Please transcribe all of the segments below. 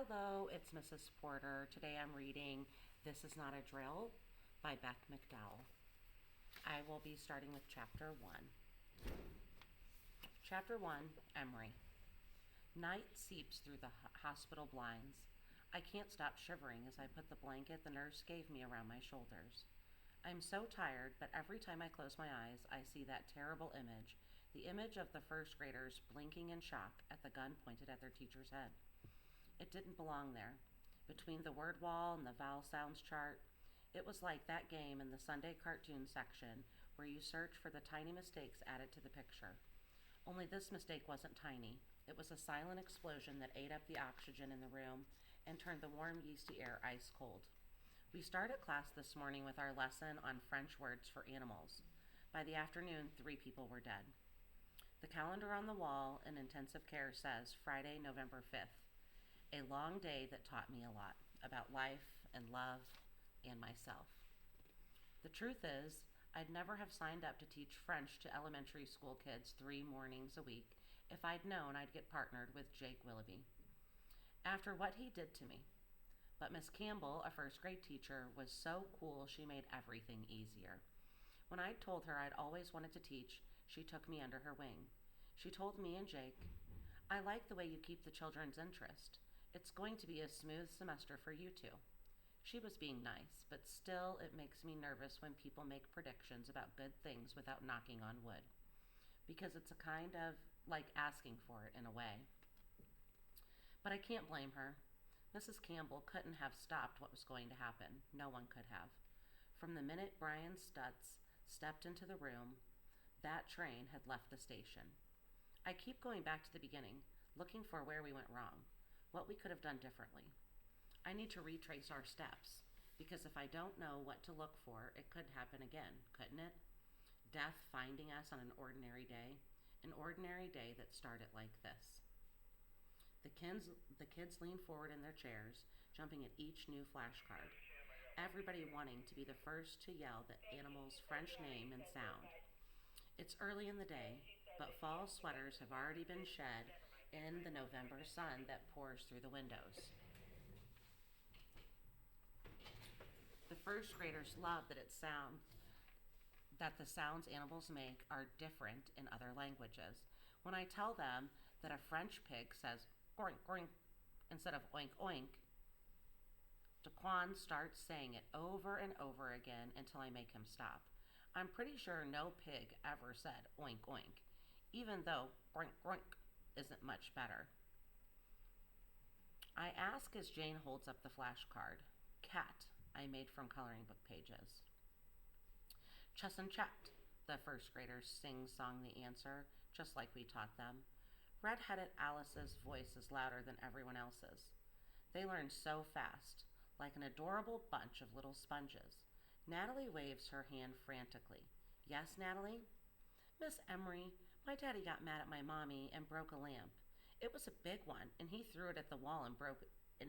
Hello, it's Mrs. Porter. Today I'm reading This Is Not a Drill by Beth McDowell. I will be starting with Chapter 1. Chapter 1, Emery. Night seeps through the hospital blinds. I can't stop shivering as I put the blanket the nurse gave me around my shoulders. I'm so tired, but every time I close my eyes, I see that terrible image, the image of the first graders blinking in shock at the gun pointed at their teacher's head. It didn't belong there. Between the word wall and the vowel sounds chart, it was like that game in the Sunday cartoon section where you search for the tiny mistakes added to the picture. Only this mistake wasn't tiny. It was a silent explosion that ate up the oxygen in the room and turned the warm, yeasty air ice cold. We started class this morning with our lesson on French words for animals. By the afternoon, 3 people were dead. The calendar on the wall in intensive care says Friday, November 5th. A long day that taught me a lot about life and love and myself. The truth is, I'd never have signed up to teach French to elementary school kids 3 mornings a week if I'd known I'd get partnered with Jake Willoughby. After what he did to me. But Miss Campbell, a first grade teacher, was so cool she made everything easier. When I told her I'd always wanted to teach, she took me under her wing. She told me and Jake, "I like the way you keep the children's interest. It's going to be a smooth semester for you two." She was being nice, but still it makes me nervous when people make predictions about good things without knocking on wood. Because it's a kind of like asking for it in a way. But I can't blame her. Mrs. Campbell couldn't have stopped what was going to happen. No one could have. From the minute Brian Stutz stepped into the room, that train had left the station. I keep going back to the beginning, looking for where we went wrong. What we could have done differently. I need to retrace our steps, because if I don't know what to look for, it could happen again, couldn't it? Death finding us on an ordinary day that started like this. The kids leaned forward in their chairs, jumping at each new flashcard. Everybody wanting to be the first to yell the animal's French name and sound. It's early in the day, but fall sweaters have already been shed in the November sun that pours through the windows. The first graders love that the sounds animals make are different in other languages. When I tell them that a French pig says oink oink instead of oink oink, Daquan starts saying it over and over again until I make him stop. I'm pretty sure no pig ever said oink oink, even though oink oink isn't much better. I ask as Jane holds up the flashcard. Cat, I made from coloring book pages. Chess and chat, the first graders sing-song the answer, just like we taught them. Red-headed Alice's voice is louder than everyone else's. They learn so fast, like an adorable bunch of little sponges. Natalie waves her hand frantically. Yes, Natalie? Miss Emery, my daddy got mad at my mommy and broke a lamp. It was a big one, and he threw it at the wall and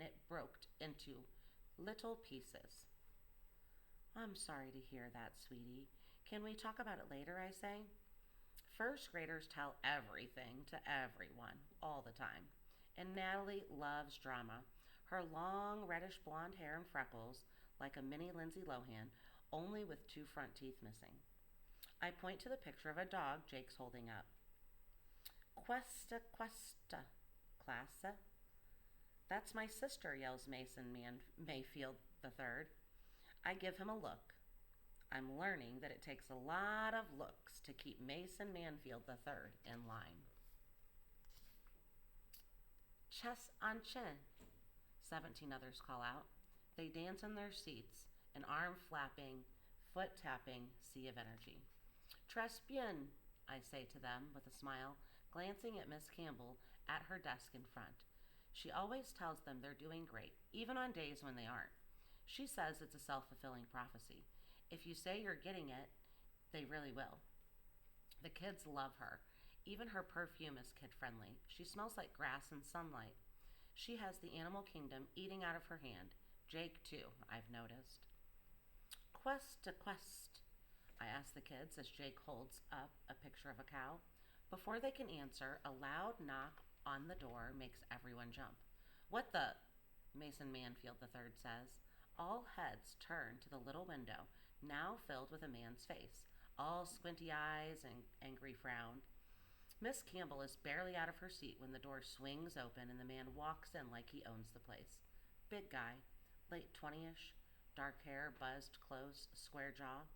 it broke into little pieces. I'm sorry to hear that, sweetie. Can we talk about it later, I say? First graders tell everything to everyone, all the time. And Natalie loves drama. Her long reddish blonde hair and freckles, like a mini Lindsay Lohan, only with 2 front teeth missing. I point to the picture of a dog Jake's holding up. Questa, classa. That's my sister, yells Mason Mayfield III. I give him a look. I'm learning that it takes a lot of looks to keep Mason Manfield III in line. Chess en chin, 17 others call out. They dance in their seats, an arm flapping, foot tapping sea of energy. Très bien, I say to them with a smile, glancing at Miss Campbell at her desk in front. She always tells them they're doing great, even on days when they aren't. She says it's a self-fulfilling prophecy. If you say you're getting it, they really will. The kids love her. Even her perfume is kid-friendly. She smells like grass and sunlight. She has the animal kingdom eating out of her hand. Jake, too, I've noticed. Quest, I ask the kids as Jake holds up a picture of a cow. Before they can answer, a loud knock on the door makes everyone jump. What the? Mason Manfield III says. All heads turn to the little window, now filled with a man's face, all squinty eyes and angry frown. Miss Campbell is barely out of her seat when the door swings open and the man walks in like he owns the place. Big guy, late 20ish, dark hair buzzed close, square jaw,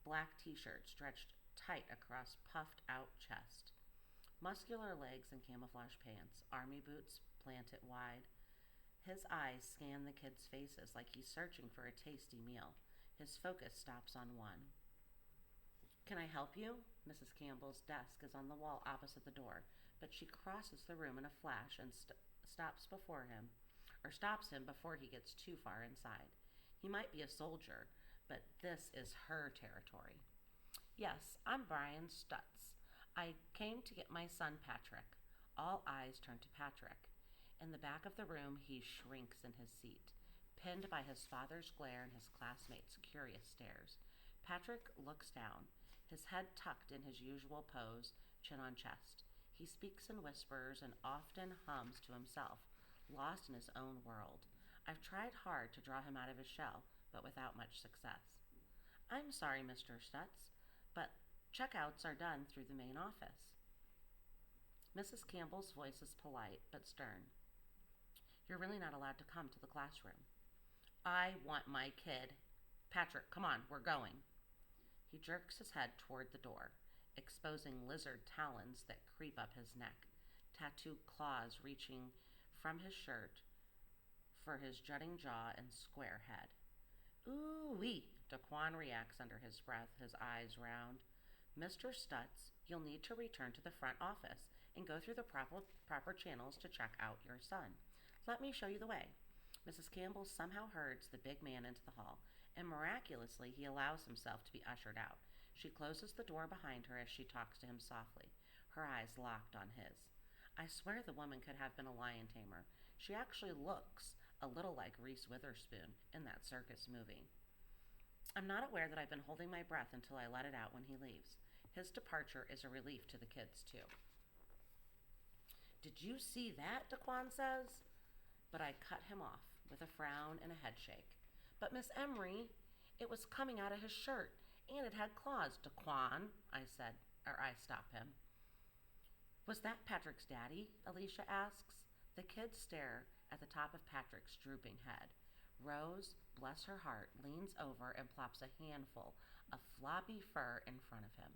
black t shirt stretched tight across puffed out chest, muscular legs and camouflage pants, army boots planted wide. His eyes scan the kids' faces like he's searching for a tasty meal. His focus stops on one. Can I help you? Mrs. Campbell's desk is on the wall opposite the door, but she crosses the room in a flash and stops him before he gets too far inside. He might be a soldier, but this is her territory. Yes, I'm Brian Stutz. I came to get my son Patrick. All eyes turn to Patrick. In the back of the room, he shrinks in his seat, pinned by his father's glare and his classmates' curious stares. Patrick looks down, his head tucked in his usual pose, chin on chest. He speaks in whispers and often hums to himself, lost in his own world. I've tried hard to draw him out of his shell, but without much success. I'm sorry, Mr. Stutz, but checkouts are done through the main office. Mrs. Campbell's voice is polite but stern. You're really not allowed to come to the classroom. I want my kid. Patrick, come on, we're going. He jerks his head toward the door, exposing lizard talons that creep up his neck, tattooed claws reaching from his shirt for his jutting jaw and square head. Ooh-wee, Daquan reacts under his breath, his eyes round. Mr. Stutz, you'll need to return to the front office and go through the proper channels to check out your son. Let me show you the way. Mrs. Campbell somehow herds the big man into the hall, and miraculously he allows himself to be ushered out. She closes the door behind her as she talks to him softly, her eyes locked on his. I swear the woman could have been a lion tamer. She actually looks a little like Reese Witherspoon in that circus movie. I'm not aware that I've been holding my breath until I let it out when he leaves. His departure is a relief to the kids, too. Did you see that? Daquan says. But I cut him off with a frown and a head shake. But Miss Emery, it was coming out of his shirt, and it had claws. Daquan, I stop him. Was that Patrick's daddy? Alicia asks. The kids stare at the top of Patrick's drooping head. Rose, bless her heart, leans over and plops a handful of floppy fur in front of him.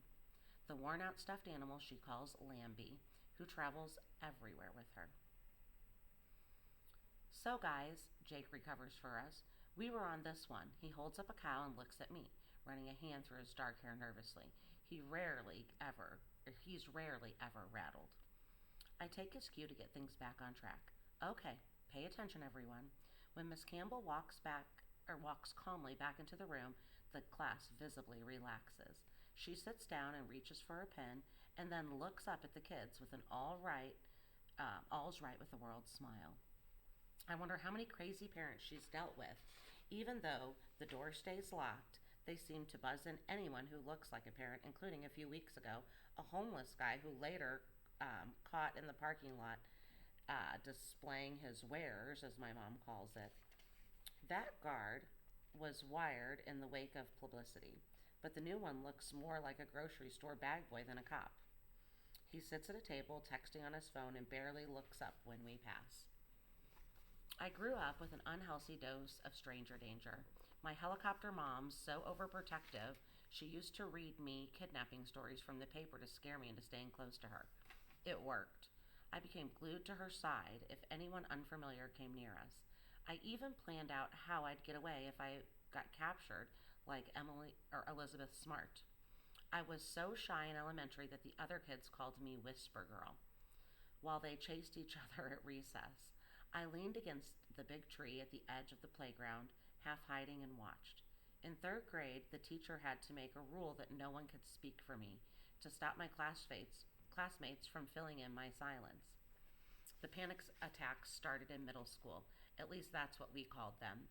The worn-out stuffed animal she calls Lambie, who travels everywhere with her. So guys, Jake recovers for us. We were on this one. He holds up a cow and looks at me, running a hand through his dark hair nervously. He's rarely ever rattled. I take his cue to get things back on track. Okay, pay attention everyone. When Miss Campbell walks calmly back into the room, the class visibly relaxes. She sits down and reaches for a pen and then looks up at the kids with an all's right with the world smile. I wonder how many crazy parents she's dealt with. Even though the door stays locked, they seem to buzz in anyone who looks like a parent, including a few weeks ago, a homeless guy who later caught in the parking lot displaying his wares, as my mom calls it. That guard was wired in the wake of publicity, but the new one looks more like a grocery store bag boy than a cop. He sits at a table texting on his phone and barely looks up when we pass. I grew up with an unhealthy dose of stranger danger. My helicopter mom's so overprotective, she used to read me kidnapping stories from the paper to scare me into staying close to her. It worked. I became glued to her side if anyone unfamiliar came near us. I even planned out how I'd get away if I got captured, like Emily or Elizabeth Smart. I was so shy in elementary that the other kids called me Whisper Girl, while they chased each other at recess. I leaned against the big tree at the edge of the playground, half hiding, and watched. In third grade, the teacher had to make a rule that no one could speak for me, to stop my classmates from filling in my silence. The panic attacks started in middle school. At least that's what we called them.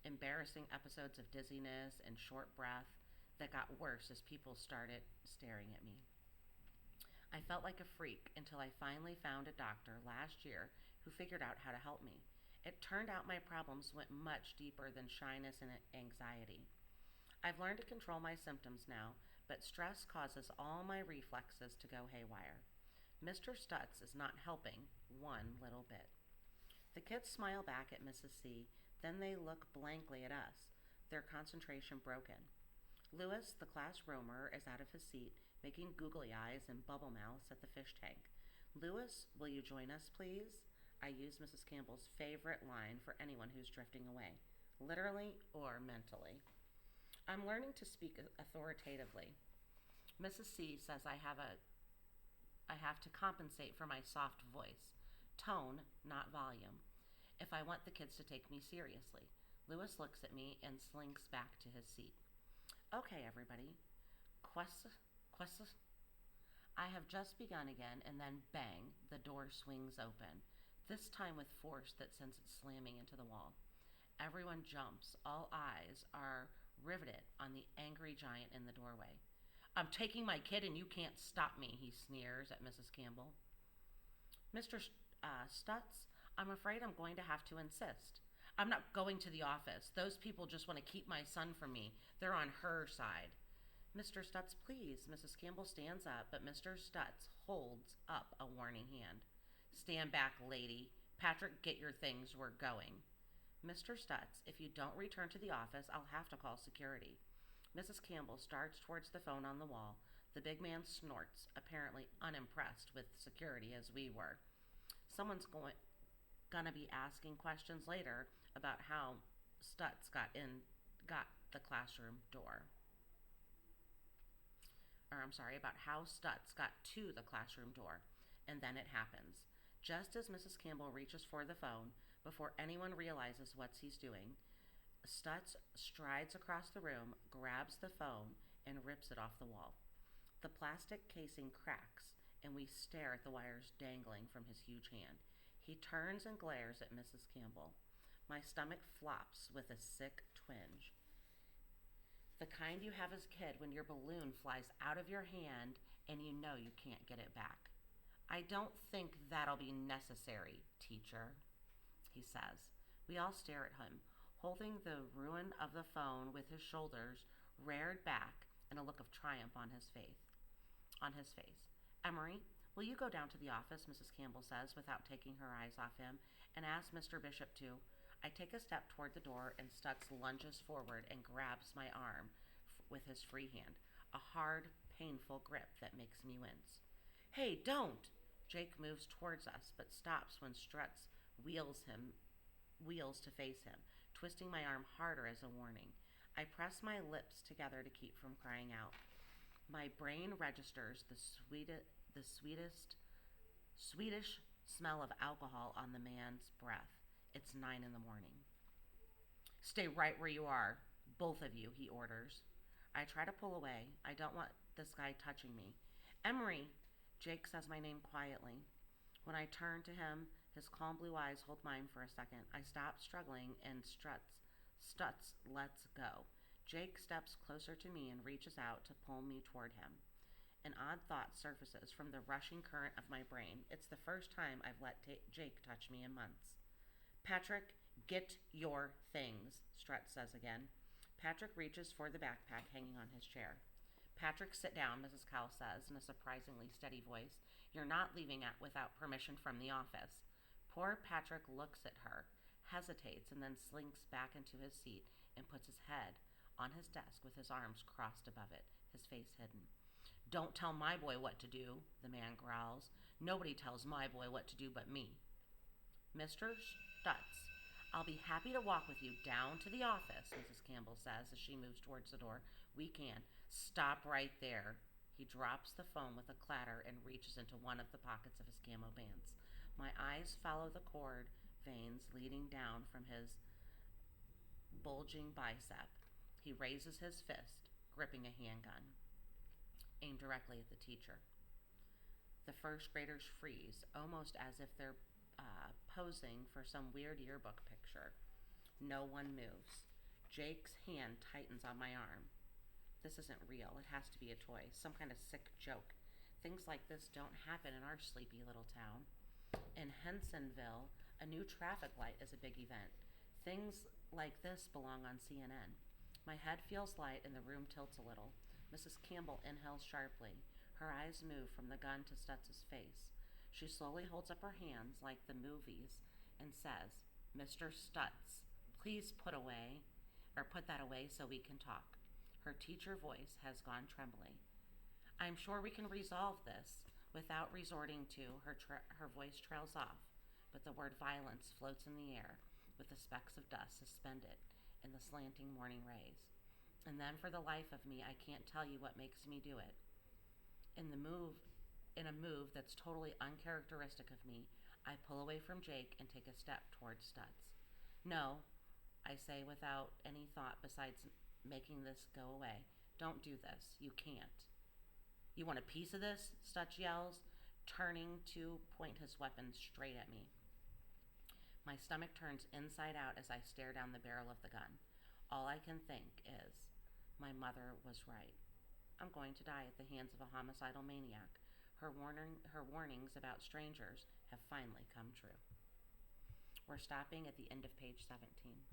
Embarrassing episodes of dizziness and short breath that got worse as people started staring at me. I felt like a freak until I finally found a doctor last year who figured out how to help me. It turned out my problems went much deeper than shyness and anxiety. I've learned to control my symptoms now, but stress causes all my reflexes to go haywire. Mr. Stutz is not helping one little bit. The kids smile back at Mrs. C, then they look blankly at us, their concentration broken. Lewis, the class roamer, is out of his seat, making googly eyes and bubble mouths at the fish tank. Lewis, will you join us, please? I use Mrs. Campbell's favorite line for anyone who's drifting away, literally or mentally. I'm learning to speak authoritatively. Mrs. C says I have to compensate for my soft voice, tone, not volume, if I want the kids to take me seriously. Lewis looks at me and slinks back to his seat. Okay, everybody. Quest. I have just begun again, and then bang, the door swings open, this time with force that sends it slamming into the wall. Everyone jumps. All eyes are riveted on the angry giant in the doorway. I'm taking my kid and you can't stop me, he sneers at Mrs. Campbell. Mr. Stutz, I'm afraid I'm going to have to insist. I'm not going to the office. Those people just want to keep my son from me. They're on her side. Mr. Stutz, please. Mrs. Campbell stands up, but Mr. Stutz holds up a warning hand. Stand back, lady. Patrick, get your things. We're going. Mr. Stutz, if you don't return to the office, I'll have to call security. Mrs. Campbell starts towards the phone on the wall. The big man snorts, apparently unimpressed with security as we were. Someone's gonna be asking questions later about how Stutz got the classroom door. About how Stutz got to the classroom door. And then it happens. Just as Mrs. Campbell reaches for the phone, before anyone realizes what he's doing, Stutz strides across the room, grabs the phone, and rips it off the wall. The plastic casing cracks, and we stare at the wires dangling from his huge hand. He turns and glares at Mrs. Campbell. My stomach flops with a sick twinge. The kind you have as a kid when your balloon flies out of your hand and you know you can't get it back. I don't think that'll be necessary, teacher, he says. We all stare at him, holding the ruin of the phone with his shoulders reared back and a look of triumph on his face. Emery, will you go down to the office, Mrs. Campbell says, without taking her eyes off him, and ask Mr. Bishop to. I take a step toward the door, and Stutz lunges forward and grabs my arm with his free hand, a hard, painful grip that makes me wince. Hey, don't! Jake moves towards us, but stops when Stutz wheels to face him, twisting my arm harder as a warning. I press my lips together to keep from crying out. My brain registers the Swedish smell of alcohol on the man's breath. It's 9 a.m. Stay right where you are, both of you, he orders. I try to pull away. I don't want this guy touching me. Emery, Jake says my name quietly. When I turn to him, his calm blue eyes hold mine for a second. I stop struggling and Stutz lets go. Jake steps closer to me and reaches out to pull me toward him. An odd thought surfaces from the rushing current of my brain. It's the first time I've let Jake touch me in months. Patrick, get your things, Stutz says again. Patrick reaches for the backpack hanging on his chair. Patrick, sit down, Mrs. Cowell says in a surprisingly steady voice. You're not leaving without permission from the office. Poor Patrick looks at her, hesitates, and then slinks back into his seat and puts his head on his desk with his arms crossed above it, his face hidden. Don't tell my boy what to do, the man growls. Nobody tells my boy what to do but me. Mr. Stutz, I'll be happy to walk with you down to the office, Mrs. Campbell says as she moves towards the door. We can. Stop right there. He drops the phone with a clatter and reaches into one of the pockets of his camo pants. My eyes follow the cord veins leading down from his bulging bicep. He raises his fist, gripping a handgun, aimed directly at the teacher. The first graders freeze, almost as if they're posing for some weird yearbook picture. No one moves. Jake's hand tightens on my arm. This isn't real. It has to be a toy, some kind of sick joke. Things like this don't happen in our sleepy little town. In Hensonville, A new traffic light is a big event. Things like this belong on CNN. My head feels light and the room tilts a little. Mrs. Campbell inhales sharply. Her eyes move from the gun to Stutz's face. She slowly holds up her hands like the movies and says, "Mr. Stutz, please put that away so we can talk." Her teacher voice has gone trembly. "I'm sure we can resolve this without resorting to," her voice trails off, but the word violence floats in the air with the specks of dust suspended in the slanting morning rays. And then for the life of me, I can't tell you what makes me do it. In the move in a move that's totally uncharacteristic of me, I pull away from Jake and take a step towards Stutz. "No," I say without any thought besides making this go away. "Don't do this. You can't." "You want a piece of this?" Stutz yells, turning to point his weapon straight at me. My stomach turns inside out as I stare down the barrel of the gun. All I can think is, my mother was right. I'm going to die at the hands of a homicidal maniac. Her warnings about strangers have finally come true. We're stopping at the end of page 17.